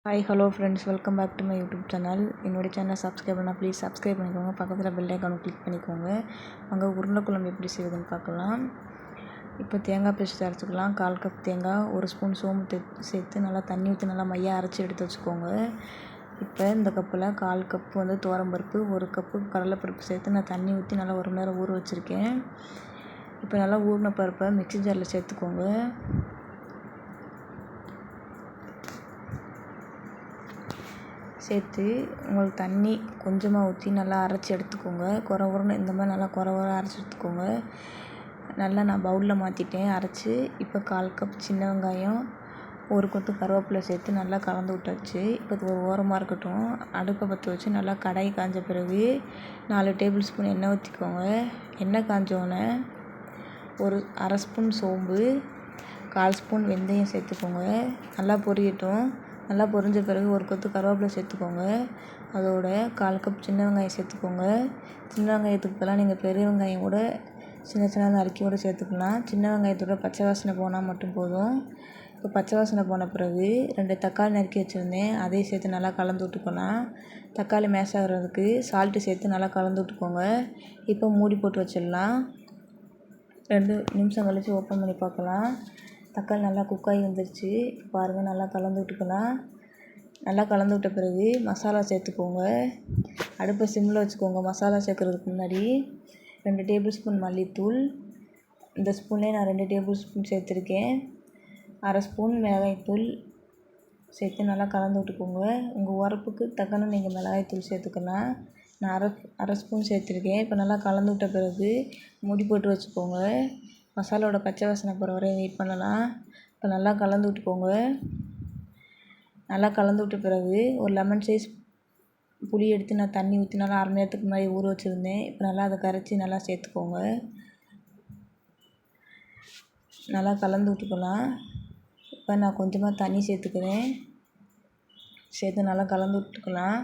Hi hello friends, welcome back to my YouTube channel. என்னுடைய சேனலை subscribe பண்ணால் please subscribe பண்ணிக்கோங்க. பக்கத்தில் பெல் ஐக்கானை கிளிக் பண்ணிக்கோங்க. அங்கே உருளைக்குழம்பு எப்படி செய்யுதுன்னு பார்க்கலாம். இப்போ தேங்காய் பேஸ்ட் அரைச்சிக்கலாம். 1/4 கப் தேங்காய், 1 ஸ்பூன் சோம்பு சேர்த்து நல்லா தண்ணி ஊற்றி நல்லா மையாக அரைச்சி எடுத்து வச்சுக்கோங்க. இப்போ இந்த கப்பில் 1/4 கப்பு துவரம்பருப்பு, 1 கப்பு கடலைப்பருப்பு சேர்த்து நான் தண்ணி ஊற்றி நல்லா 1 மணி நேரம் ஊற வச்சுருக்கேன். இப்போ நல்லா ஊறின பருப்பை மிக்ஸி ஜாரில் சேர்த்துக்கோங்க. சேர்த்து உங்களுக்கு தண்ணி கொஞ்சமாக ஊற்றி நல்லா அரைச்சி எடுத்துக்கோங்க. குறன்னு இந்த மாதிரி நல்லா குற அரைச்சி எடுத்துக்கோங்க. நல்லா நான் பவுலில் மாற்றிட்டேன் அரைச்சி. இப்போ 1/4 கப் சின்ன வெங்காயம், 1 கொத்து கருவேப்பிலை சேர்த்து நல்லா கலந்து விட்டாச்சு. இப்போ இது ஒரு ஓரமாக இருக்கட்டும். அடுப்பை பற்ற வச்சு நல்லா கடாய் காய்ஞ்ச பிறகு 4 டேபிள் ஸ்பூன் எண்ணெய் ஊற்றிக்கோங்க. எண்ணெய் காய்ஞ்சோடனே ஒரு 1/2 ஸ்பூன் சோம்பு, 1/4 ஸ்பூன் வெந்தயம் சேர்த்துக்கோங்க. நல்லா பொரியட்டும். நல்லா பொரிஞ்ச பிறகு 1 கொத்து கருவேப்பிலை சேர்த்துக்கோங்க. அதோட 1/4 கப் சின்ன வெங்காயம் சேர்த்துக்கோங்க. சின்ன வெங்காயத்துக்கு பதிலாக நீங்கள் பெரிய வெங்காயம் கூட சின்ன சின்னதாக நறுக்கி கூட சேர்த்துக்கலாம். சின்ன வெங்காயத்தோட பச்சை வாசனை போனால் மட்டும் போதும். இப்போ பச்சை வாசனை போன பிறகு 2 தக்காளி நறுக்கி வச்சுருந்தேன், அதையும் சேர்த்து நல்லா கலந்து விட்டுக்கலாம். தக்காளி மேஷ் ஆகிறதுக்கு சால்ட்டு சேர்த்து நல்லா கலந்து விட்டுக்கோங்க. இப்போ மூடி போட்டு வச்சிடலாம். 2 நிமிஷம் கழித்து ஓப்பன் பண்ணி பார்க்கலாம். தக்காளி நல்லா குக்காகி வந்துருச்சு. பாருங்கள், நல்லா கலந்து விட்டுக்கலாம். நல்லா கலந்து விட்ட பிறகு மசாலா சேர்த்துக்கோங்க. அடுப்பை சிம்மில் வச்சுக்கோங்க. மசாலா சேர்க்குறதுக்கு முன்னாடி 2 டேபிள் ஸ்பூன் மல்லித்தூள், இந்த ஸ்பூன்லேயே நான் 2 டேபிள் ஸ்பூன் சேர்த்துருக்கேன். 1/2 ஸ்பூன் மிளகாய்த்தூள் சேர்த்து நல்லா கலந்து விட்டுக்கோங்க. உங்கள் உரப்புக்கு தக்கன நீங்கள் மிளகாய்த்தூள் சேர்த்துக்கலாம். நான் அரை ஸ்பூன் சேர்த்துருக்கேன். இப்போ நல்லா கலந்து விட்ட பிறகு மூடி போட்டு வச்சுக்கோங்க. மசாலாவோட பச்சை வாசனை போகிற வரையும் வெயிட் பண்ணலாம். இப்போ நல்லா கலந்து விட்டுக்கோங்க. நல்லா கலந்து விட்ட பிறகு ஒரு லெமன் சைஸ் புளி எடுத்து நான் தண்ணி ஊற்றி நல்லா 1/2 மணி நேரத்துக்கு முன்னாடி ஊற வச்சுருந்தேன். இப்போ நல்லா அதை கரைச்சி நல்லா சேர்த்துக்கோங்க. நல்லா கலந்து விட்டுக்கலாம். இப்போ நான் கொஞ்சமாக தண்ணி சேர்த்துக்கிறேன். சேர்த்து நல்லா கலந்து விட்டுக்கலாம்.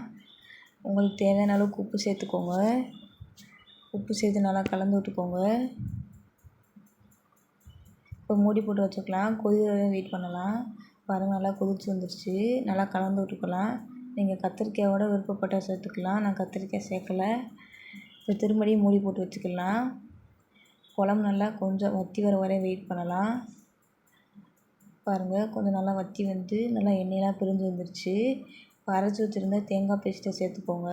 உங்களுக்கு தேவையான அளவுக்கு உப்பு சேர்த்துக்கோங்க. உப்பு சேர்த்து நல்லா கலந்து விட்டுக்கோங்க. இப்போ மூடி போட்டு வச்சுக்கலாம். கொதி வரையும் வெயிட் பண்ணலாம். பாருங்கள், நல்லா கொதிச்சு வந்துடுச்சு. நல்லா கலந்து விட்டுக்கலாம். நீங்கள் கத்திரிக்காயோட விருப்பப்பட்டால் சேர்த்துக்கலாம். நான் கத்திரிக்காய் சேர்க்கலை. இப்போ திரும்படியும் மூடி போட்டு வச்சுக்கலாம். குழம்பு நல்லா கொஞ்சம் வற்றி வர வரையும் வெயிட் பண்ணலாம். பாருங்கள், கொஞ்சம் நல்லா வற்றி வந்து நல்லா எண்ணெயெல்லாம் பிரிஞ்சு வந்துடுச்சு. இப்போ அரைச்சி வச்சுருந்த தேங்காய் பேஸ்ட்டை சேர்த்துக்கோங்க.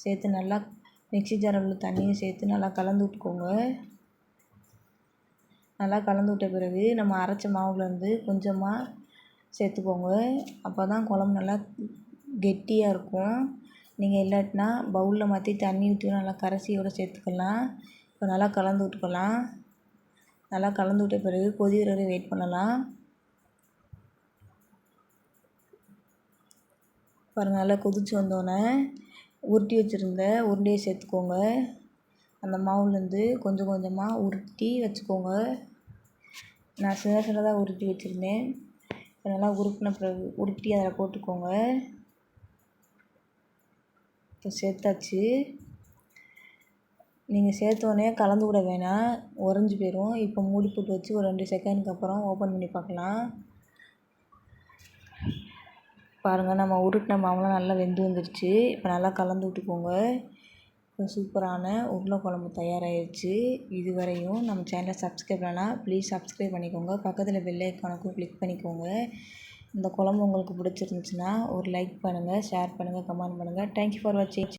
சேர்த்து நல்லா மிக்ஸி ஜாரில் உள்ள தண்ணியும் சேர்த்து நல்லா கலந்து விட்டுக்கோங்க. நல்லா கலந்து விட்ட பிறகு நம்ம அரைச்ச மாவுலேருந்து கொஞ்சமாக சேர்த்துக்கோங்க. அப்போ தான் குழம்பு நல்லா கெட்டியாக இருக்கும். நீங்கள் இல்லாட்டினா பவுலில் மாற்றி தண்ணி ஊற்றி நல்லா கரைசியோடு சேர்த்துக்கலாம். இப்போ நல்லா கலந்து விட்டுக்கலாம். நல்லா கலந்து விட்ட பிறகு கொதி வரை வெயிட் பண்ணலாம். பாருங்கள், நல்லா கொதிச்சு வந்தோடனே உருட்டி வச்சுருந்த உருண்டையை சேர்த்துக்கோங்க. அந்த மாவுலேருந்து கொஞ்சம் கொஞ்சமாக உருட்டி வச்சுக்கோங்க. நான் சின்ன சின்னதாக உருட்டி வச்சுருந்தேன். நல்லா உருட்டின பிறகு உருட்டி அதில் போட்டுக்கோங்க. இப்போ சேர்த்தாச்சு. நீங்கள் சேர்த்தோடனே கலந்து விட வேணாம், உறைஞ்சி போயிடும். இப்போ மூடி போட்டு வச்சு ஒரு 2 செகண்டுக்கு அப்புறம் ஓப்பன் பண்ணி பார்க்கலாம். பாருங்கள், நம்ம உருட்டின மாவுலாம் நல்லா வெந்து வந்துடுச்சு. இப்போ நல்லா கலந்து விட்டுக்கோங்க. இப்போ சூப்பரான உருளைக்குழம்பு தயாராகிடுச்சு. இதுவரையும் நம்ம சேனலை சப்ஸ்கிரைப் பண்ணலாம், ப்ளீஸ் சப்ஸ்கிரைப் பண்ணிக்கோங்க. பக்கத்தில் பெல் ஐக்கானுக்கும் கிளிக் பண்ணிக்கோங்க. இந்த குழம்பு உங்களுக்கு பிடிச்சிருந்துச்சுன்னா ஒரு லைக் பண்ணுங்கள், ஷேர் பண்ணுங்கள், கமெண்ட் பண்ணுங்கள். தேங்க்யூ ஃபார் வாட்சிங்.